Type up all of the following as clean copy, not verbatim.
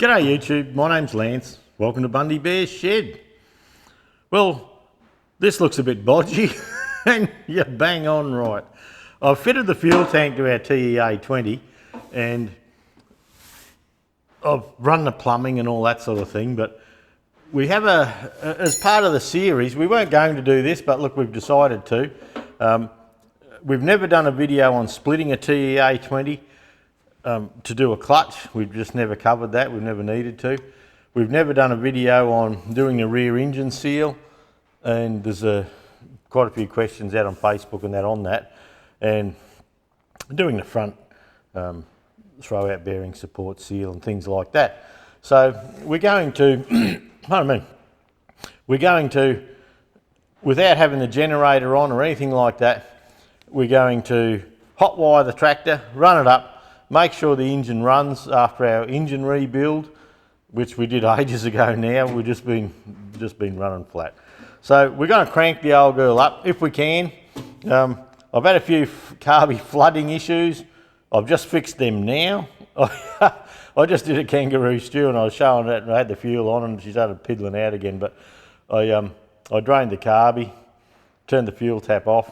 G'day YouTube, my name's Lance. Welcome to Bundy Bears Shed. Well, this looks a bit bodgy and you're bang on right. I've fitted the fuel tank to our TEA20 and I've run the plumbing and all that sort of thing, but we have as part of the series, we weren't going to do this, but look, we've decided to. We've never done a video on splitting a TEA20 to do a clutch. We've just never covered that, we've never needed to. We've never done a video on doing a rear engine seal, and there's quite a few questions out on Facebook and that on that, and doing the front throw out bearing support seal and things like that. So we're going to, we're going to, without having the generator on or anything like that, we're going to hot wire the tractor, run it up, make sure the engine runs after our engine rebuild, which we did ages ago now. We've just been running flat. So we're going to crank the old girl up if we can. I've had a few carby flooding issues. I've just fixed them now. I just did a kangaroo stew and I was showing it and I had the fuel on and she started piddling out again. But I drained the carby, turned the fuel tap off,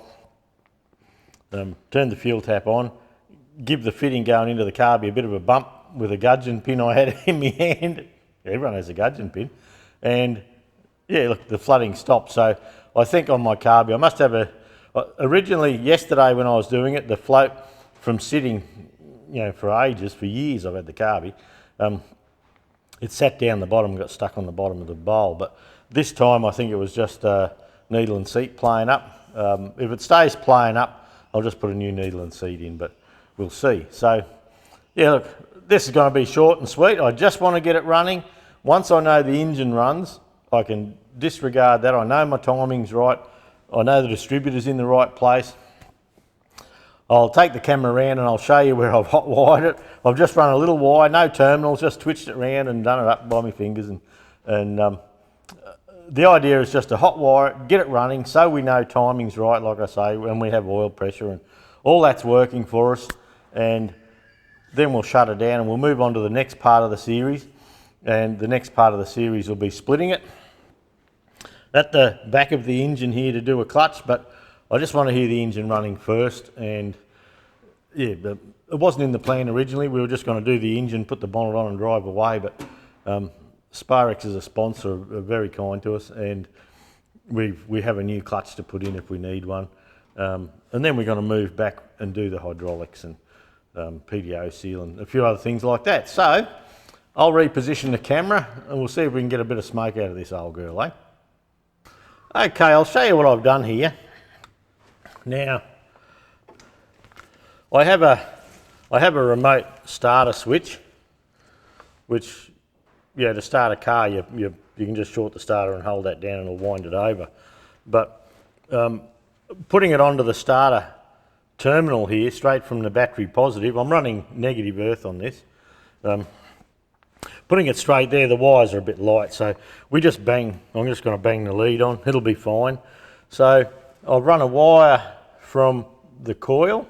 turned the fuel tap on, give the fitting going into the carby a bit of a bump with a gudgeon pin I had in my hand. Everyone has a gudgeon pin. And yeah, look, the flooding stopped. So I think on my carby, I must have originally yesterday when I was doing it, the float from sitting, you know, for ages, for years I've had the carby, it sat down the bottom, got stuck on the bottom of the bowl. But this time I think it was just needle and seat playing up. If it stays playing up, I'll just put a new needle and seat in, but we'll see. So yeah, look, this is going to be short and sweet. I just want to get it running. Once I know the engine runs, I can disregard that. I know my timing's right. I know the distributor's in the right place. I'll take the camera around and I'll show you where I've hot wired it. I've just run a little wire, no terminals, just twitched it around and done it up by my fingers. And the idea is just to hot wire it, get it running so we know timing's right, like I say, when we have oil pressure and all that's working for us. And then we'll shut it down and we'll move on to the next part of the series. And the next part of the series will be splitting it at the back of the engine here to do a clutch, but I just want to hear the engine running first. And yeah, it wasn't in the plan originally. We were just going to do the engine, put the bonnet on and drive away, but Sparex as a sponsor are very kind to us, and we have a new clutch to put in if we need one. And then we're going to move back and do the hydraulics and PDO seal and a few other things like that. So I'll reposition the camera and we'll see if we can get a bit of smoke out of this old girl, eh? Okay, I'll show you what I've done here. Now, I have a remote starter switch, which, yeah, to start a car, you can just short the starter and hold that down and it'll wind it over. But putting it onto the starter terminal here, straight from the battery positive, I'm running negative earth on this. Putting it straight there, the wires are a bit light, so we just bang, I'm just going to bang the lead on, it'll be fine. So I'll run a wire from the coil,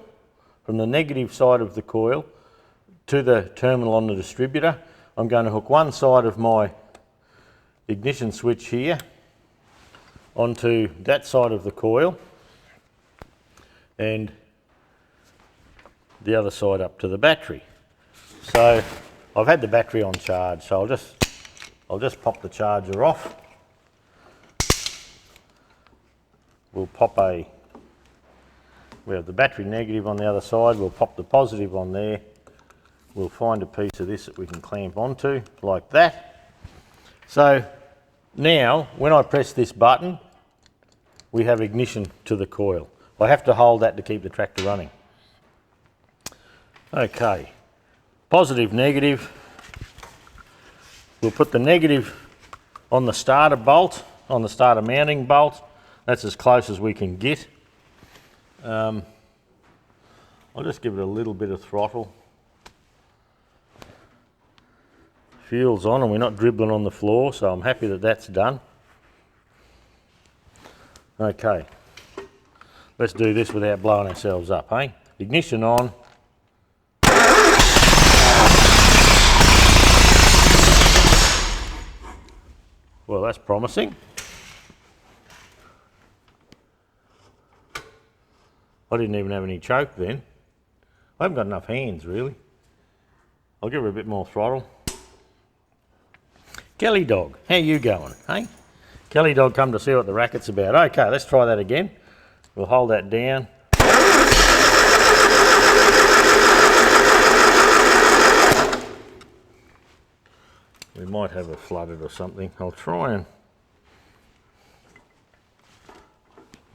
from the negative side of the coil to the terminal on the distributor. I'm going to hook one side of my ignition switch here onto that side of the coil and the other side up to the battery. So I've had the battery on charge, so I'll just pop the charger off. We'll we have the battery negative on the other side, we'll pop the positive on there. We'll find a piece of this that we can clamp onto, like that. So now, when I press this button, we have ignition to the coil. I have to hold that to keep the tractor running. Okay, positive, negative. We'll put the negative on the starter bolt, on the starter mounting bolt. That's as close as we can get. I'll just give it a little bit of throttle. Fuel's on and we're not dribbling on the floor, so I'm happy that that's done. Okay, let's do this without blowing ourselves up, eh? Ignition on. Well, that's promising. I didn't even have any choke then. I haven't got enough hands really. I'll give her a bit more throttle. Kelly dog, how you going, hey? Kelly dog come to see what the racket's about. Okay, let's try that again. We'll hold that down. We might have it flooded or something. I'll try and...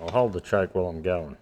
I'll hold the choke while I'm going.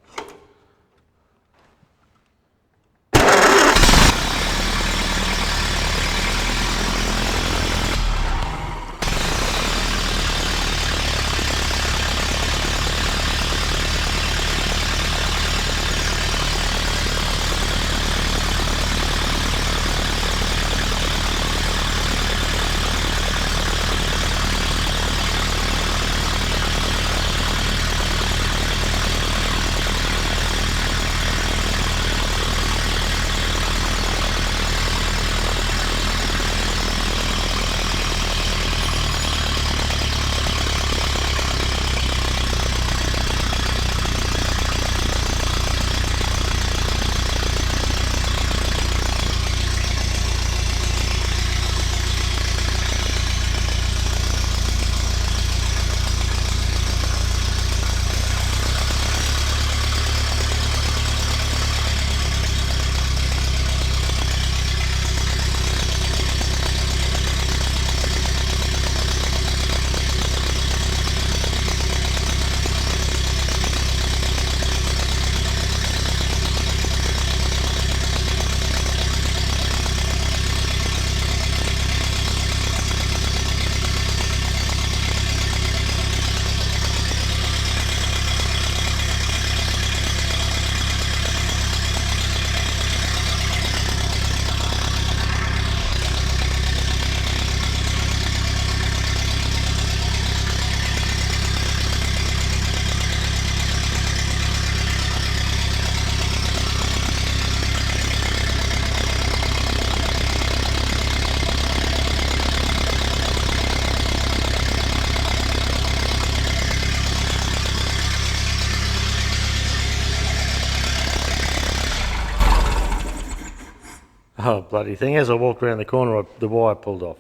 Oh, bloody thing. As I walked around the corner, the wire pulled off.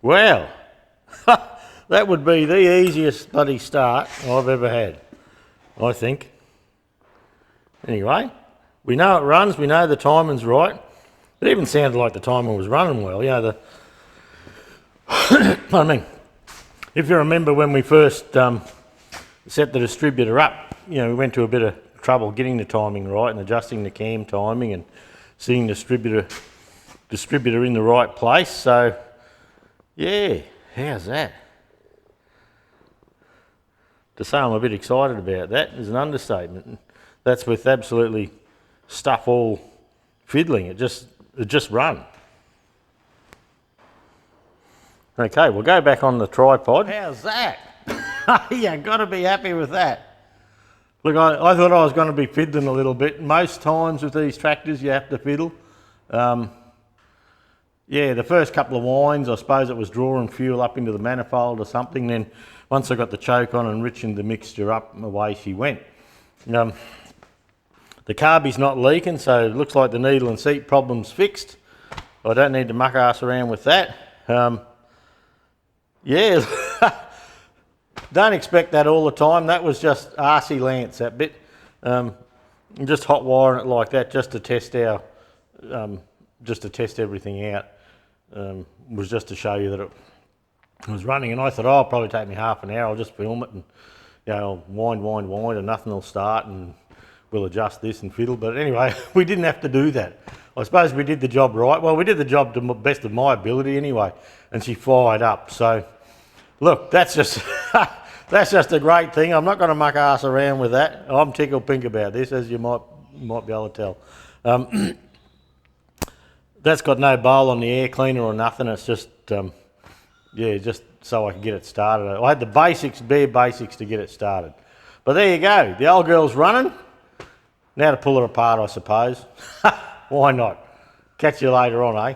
Well, that would be the easiest bloody start I've ever had, I think. Anyway, we know it runs, we know the timing's right. It even sounded like the timing was running well. You know, I mean, if you remember when we first set the distributor up, you know, we went to a bit of trouble getting the timing right and adjusting the cam timing and seeing the distributor in the right place. So, yeah, how's that? To say I'm a bit excited about that is an understatement. That's with absolutely stuff all fiddling. It just run. Okay, we'll go back on the tripod. How's that? You got to be happy with that. Look, I thought I was going to be fiddling a little bit. Most times with these tractors you have to fiddle. Yeah, the first couple of winds, I suppose it was drawing fuel up into the manifold or something. Then once I got the choke on and enriching the mixture up, away she went. The carby's not leaking, so it looks like the needle and seat problem's fixed. I don't need to muck ass around with that. Yeah, don't expect that all the time. That was just arsey lance, that bit. Just hot wiring it like that just to test our, just to test everything out. Was just to show you that it was running. And I thought, oh, it'll probably take me half an hour. I'll just film it and, you know, wind, and nothing will start and we'll adjust this and fiddle. But anyway, we didn't have to do that. I suppose we did the job right. Well, we did the job to the best of my ability anyway. And she fired up. So, look, that's just that's just a great thing. I'm not going to muck ass around with that. I'm tickled pink about this, as you might be able to tell. That's got no bowl on the air cleaner or nothing. It's just, yeah, just so I can get it started. I had the basics, bare basics to get it started. But there you go. The old girl's running. Now to pull her apart, I suppose. Why not? Catch you later on, eh?